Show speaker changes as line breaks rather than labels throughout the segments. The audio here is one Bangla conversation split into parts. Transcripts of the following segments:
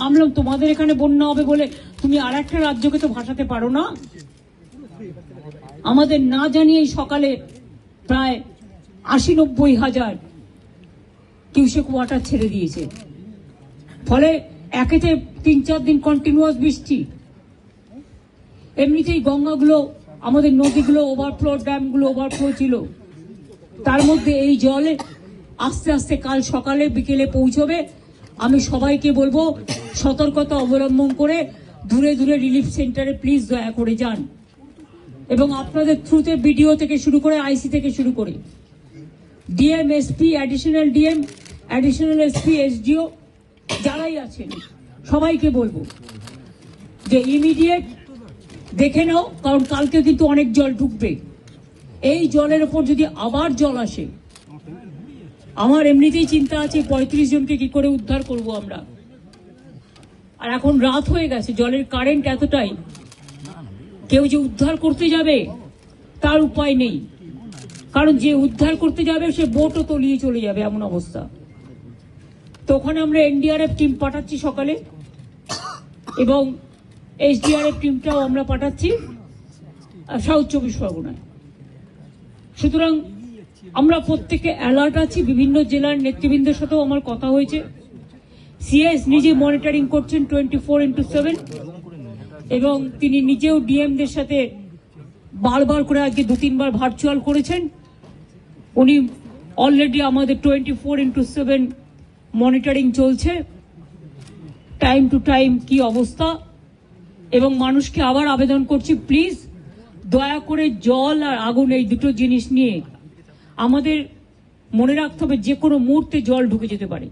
আমরা তোমাদের এখানে বন্যা হবে বলে তুমি আর একটা রাজ্যকে তো ভাসাতে পারো না। আমাদের না জানিয়েই সকালে প্রায় ৮০-৯০ হাজার কিউসেক ওয়াটার ছেড়ে দিয়েছে। ফলে একেতে ৩-৪ দিন কন্টিনিউয়াস বৃষ্টি, এমনিতেই গঙ্গাগুলো আমাদের নদীগুলো ওভারফ্লো, ড্যামগুলো ওভারফ্লো ছিল, তার মধ্যে এই জলে আস্তে আস্তে কাল সকালে বিকেলে পৌঁছবে। আমি সবাইকে বলবো সতর্কতা অবলম্বন করে দূরে দূরে রিলিফ সেন্টারে প্লিজ দয়া করে যান, এবং আপনাদের থ্রুতে বিডিও থেকে শুরু করে আইসি থেকে শুরু করে DM, SP, additional DM, additional SP, SDO যারাই আছেন সবাইকে বলবো যে ইমিডিয়েট দেখে নাও, কারণ কালকে কিন্তু অনেক জল ঢুকবে। এই জলের ওপর যদি আবার জল আসে, আমার এমনিতেই চিন্তা আছে ৩৫ জনকে কি করে উদ্ধার করব আমরা। আর এখন রাত হয়ে গেছে, জলের কারেন্ট এতটাই, কেউ যে উদ্ধার করতে যাবে তার উপায় নেই, কারণ যে উদ্ধার করতে যাবে সে বোটও তলিয়ে চলে যাবে, এমন অবস্থা। তো ওখানে আমরা এনডিআরএফ টিম পাঠাচ্ছি সকালে, এবং এসডিআরএফ টিমটাও আমরা পাঠাচ্ছি সাউথ ২৪ পরগনায়। সুতরাং আমরা প্রত্যেকে অ্যালার্ট আছি। বিভিন্ন জেলার নেতৃবৃন্দের সাথেও আমার কথা হয়েছে। সিএস নিজে মনিটরিং করছেন 24x7, এবং তিনি নিজেও ডিএমদের সাথে বারবার করে আজকে ২-৩ বার ভার্চুয়াল করেছেন। উনি অলরেডি আমাদের 24x7 মনিটরিং চলছে, টাইম টু টাইম কি অবস্থা। এবং মানুষকে আবার আবেদন করছি, প্লিজ দয়া করে জল আর আগুন এই দুটো জিনিস নিয়ে আমাদের মনে রাখতে হবে যে কোনো মুহূর্তে জল ঢুকে যেতে পারে।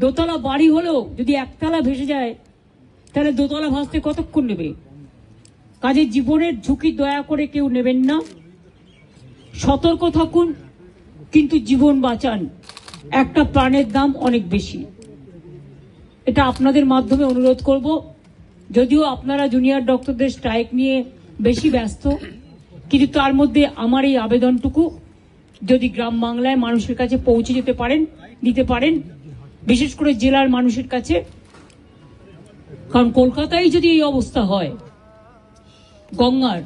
দোতলা বাড়ি হলেও যদি একতলা ভেসে যায় তাহলে দোতলা ভাসতে কতক্ষণ নেবে? কাজে জীবনের ঝুঁকি দয়া করে কেউ নেবেন না, সতর্ক থাকুন, কিন্তু জীবন বাঁচান। একটা প্রাণের দাম অনেক বেশি, এটা আপনাদের মাধ্যমে অনুরোধ করব। যদিও আপনারা জুনিয়র ডক্টরদের স্ট্রাইক নিয়ে বেশি ব্যস্ত, কিন্তু তার মধ্যে আমার এই আবেদনটুকু যদি গ্রাম বাংলায় মানুষের কাছে পৌঁছে দিতে পারেন, বিশেষ করে জেলার মানুষের কাছে। কারণ কলকাতায় যদি এই অবস্থা হয় গঙ্গার,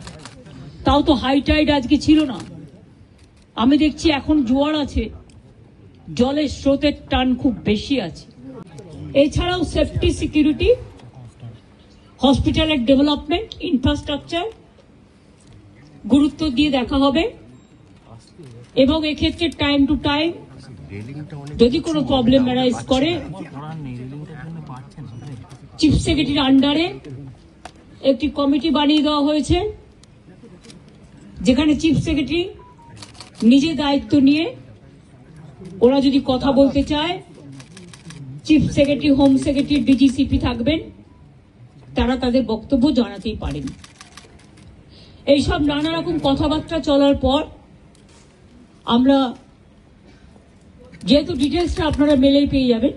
তাও তো হাই টাইড আজকে ছিল না, আমি দেখছি এখন জোয়ার আছে, জলের স্রোতের টান খুব বেশি আছে। এছাড়াও সেফটি, সিকিউরিটি, হসপিটালের ডেভেলপমেন্ট, ইনফ্রাস্ট্রাকচার গুরুত্ব দিয়ে দেখা হবে, এবং এক্ষেত্রে টাইম টু টাইম যদি কোনো প্রবলেম অ্যারাইজ করে চিফ সেক্রেটারির আন্ডারে একটি কমিটি বানিয়ে দেওয়া হয়েছে, যেখানে চিফ সেক্রেটারি নিজে দায়িত্ব নিয়ে ওরা যদি কথা বলতে চায়, chief secretary, home secretary, DG CP থাকবেন, তারা তাদের বক্তব্য জানাতেই পারেন। এইসব নানা রকম কথাবার্তা চলার পর আমরা, যেহেতু ডিটেলসটা আপনারা মেলেই পেয়ে যাবেন,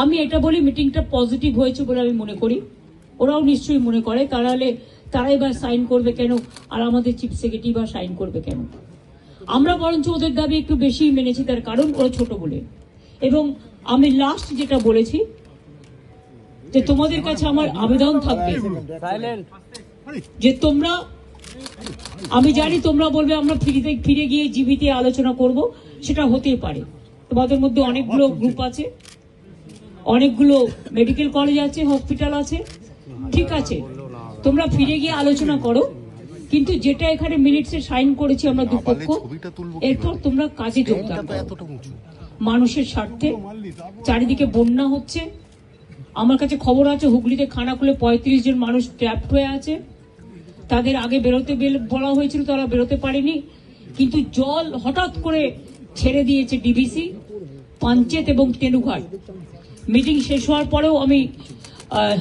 আমি এটা বলি মিটিংটা পজিটিভ হয়েছে বলে আমি মনে করি। ওরাও নিশ্চয়ই মনে করে, তারাই বা সাইন করবে কেন, আর আমাদের চিফ সেক্রেটারি বা সাইন করবে কেন? আমরা বরঞ্চ ওদের দাবি একটু বেশি মেনেছি, তার কারণ ওরা ছোট বলে। এবং আমি লাস্ট যেটা বলেছি যে তোমাদের কাছে আমার আবেদন থাকবে যে তোমরা, আমি জানি তোমরা বলবে আমরা ফিরে গিয়ে জীবিতে আলোচনা করব, সেটা হতেই পারে। তোমাদের মধ্যে অনেকগুলো গ্রুপ আছে, অনেকগুলো মেডিকেল কলেজ আছে, হসপিটাল আছে, ঠিক আছে, তোমরা ফিরে গিয়ে আলোচনা করো, কিন্তু যেটা এখানে মিনিটসে সাইন করেছি আমরা দুপক্ষ, এরপর তোমরা কাজে যোগদান করো মানুষের স্বার্থে। চারিদিকে বন্যা হচ্ছে, আমার কাছে খবর আছে হুগলিতে খানাকুলে ৩৫ জন মানুষ ট্র্যাপড হয়ে আছে, তাদের আগে বেরোতে বলা হয়েছিল, তারা বেরোতে পারেনি, কিন্তু জল হঠাৎ করে ছেড়ে দিয়েছে ডিভিসি, পাঞ্চেত এবং তেনুঘাট। মিটিং শেষ হওয়ার পরেও আমি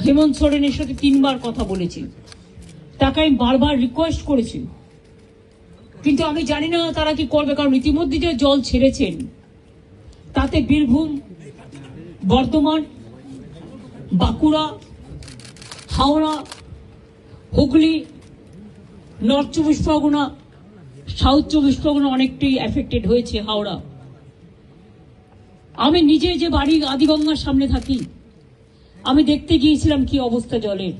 হেমন্ত সোরেনের সাথে ৩ বার কথা বলেছি, তাকে আমি বারবার রিকোয়েস্ট করেছি, কিন্তু আমি জানি না তারা কি করবে, কারণ ইতিমধ্যে যে জল ছেড়েছেন তাতে বীরভূম, বর্ধমান, বাঁকুড়া, হাওড়া, হুগলি, নর্থ ২৪ পরগনা, সাউথ ২৪ পরগনা অনেকটাই এফেক্টেড হয়েছে। হাওড়া, আমি নিজে যে বাড়ি আদিগঙ্গার সামনে থাকি, আমি দেখতে গিয়েছিলাম কি অবস্থা জলের।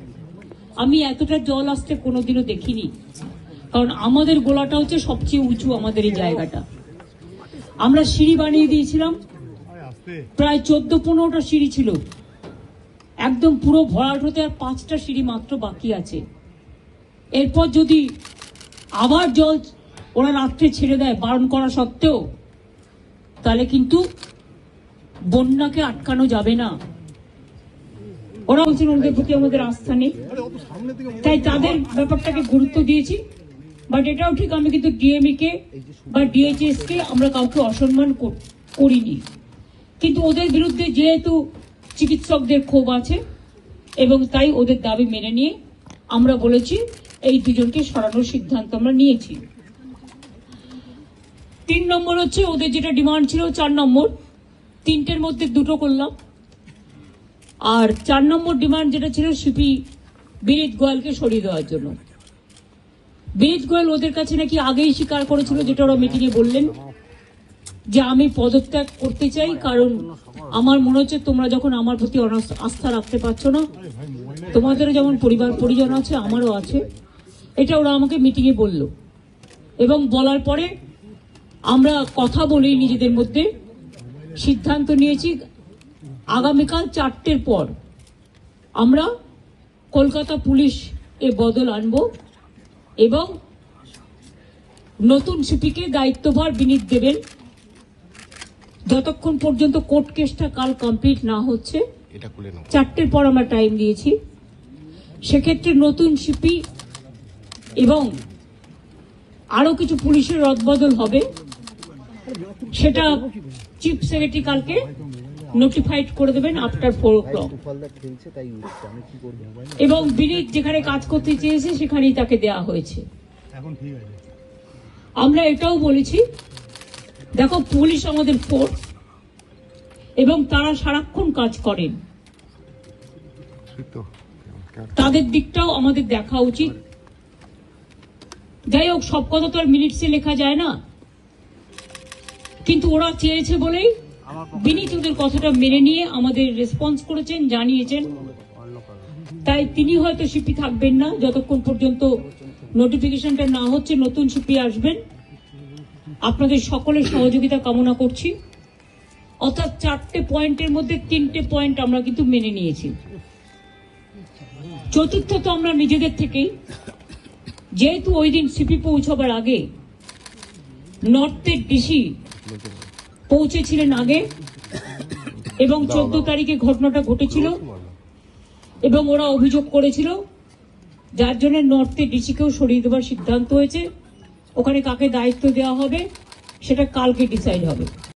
আমি এতটা জল আসতে কোনোদিনও দেখিনি, কারণ আমাদের গোলাটা হচ্ছে সবচেয়ে উঁচু, আমাদের এই জায়গাটা। আমরা সিঁড়ি বানিয়ে দিয়েছিলাম, প্রায় 14-15টা সিঁড়ি ছিল, একদম পুরো ভরাট হতে আর 5টা সিঁড়ি মাত্র বাকি আছে। এরপর যদি আবার জল ওরা রাত্রে ছেড়ে দেয় বারণ করা সত্ত্বেও, তাহলে কিন্তু বন্যাকে আটকানো যাবে না। ওরা বলছেন ওদের প্রতি আমাদের আস্থা নেই, তাই তাদের ব্যাপারটাকে গুরুত্ব দিয়েছি। বাট এটাও ঠিক, আমি কিন্তু ডিএমই কে বা ডিএইচএস কে আমরা কাউকে অসম্মান করিনি, কিন্তু ওদের বিরুদ্ধে যেহেতু চিকিৎসকদের ক্ষোভ আছে এবং তাই ওদের দাবি মেনে নিয়ে আমরা বলেছি এই দুজনকে সরানোর সিদ্ধান্ত আমরা নিয়েছি। 3 নম্বর হচ্ছে ওদের যেটা ডিমান্ড ছিল 4 নম্বর, 3টের মধ্যে 2টো করলাম। আর 4 নম্বর ডিমান্ড যেটা ছিল সিপি বিনীত গোয়েলকে সরিয়ে দেওয়ার জন্য। বিনীত গোয়েল ওদের কাছে নাকি আগেই স্বীকার করেছিল, যেটা ওরা মিটিংয়ে বললেন, যে আমি পদত্যাগ করতে চাই, কারণ আমার মনে হচ্ছে তোমরা যখন আমার প্রতি আস্থা রাখতে পারছো না, তোমাদেরও যেমন পরিবার পরিজন আছে আমারও আছে, এটা ওরা আমাকে মিটিংয়ে বলল। এবং বলার পরে আমরা কথা বলেই নিজেদের মধ্যে সিদ্ধান্ত নিয়েছি আগামীকাল 4টের পর আমরা কলকাতা পুলিশ এ বদল আনব এবং নতুন সিপিকে দায়িত্বভার বিনীত দেবেন। যতক্ষণ পর্যন্ত কোর্ট কেসটা কাল কমপ্লিট না হচ্ছে, 4টের পর আমরা টাইম দিয়েছি, সেক্ষেত্রে নতুন সিপি এবং আরো কিছু পুলিশের রদবদল হবে, সেটা চিফ সেক্রেটারি কালকে নোটিফাইড করে দেবেন আফটার 4 o'clock। এবং বিনীত যেখানে কাজ করতে চেয়েছে সেখানেই তাকে দেয়া হয়েছে। আমরা এটাও বলেছি, দেখো পুলিশ আমাদের ফোর্স এবং তারা সারাক্ষণ কাজ করেন, তাদের দিকটাও আমাদের দেখা উচিত। যাই হোক, সব কথা তো আর মিনিটসে লেখা যায় না, কিন্তু ওরা চেয়েছে বলেই বিনীত ওদের কথাটা মেনে নিয়ে আমাদের রেসপন্স করেছেন, জানিয়েছেন। তাই তিনি হয়তো সিপি থাকবেন না যতক্ষণ পর্যন্ত নোটিফিকেশনটা না হচ্ছে, নতুন সিপি আসবেন। আপনাদের সকলের সহযোগিতা কামনা করছি। অর্থাৎ 4টে পয়েন্টের মধ্যে 3টে পয়েন্ট আমরা কিন্তু মেনে নিয়েছি। চতুর্থ তো আমরা নিজেদের থেকেই, যেহেতু ওই দিন সিপি পৌঁছাবার আগে নর্থের ডিসি পৌঁছেছিলেন আগে এবং 14 তারিখে ঘটনাটা ঘটেছিল এবং ওরা অভিযোগ করেছিল, যার জন্য নর্থের ডিসিকেও সরিয়ে দেওয়ার সিদ্ধান্ত হয়েছে। ওখানে কাকে দায়িত্ব দেওয়া হবে সেটা কালকে ডিসাইড হবে।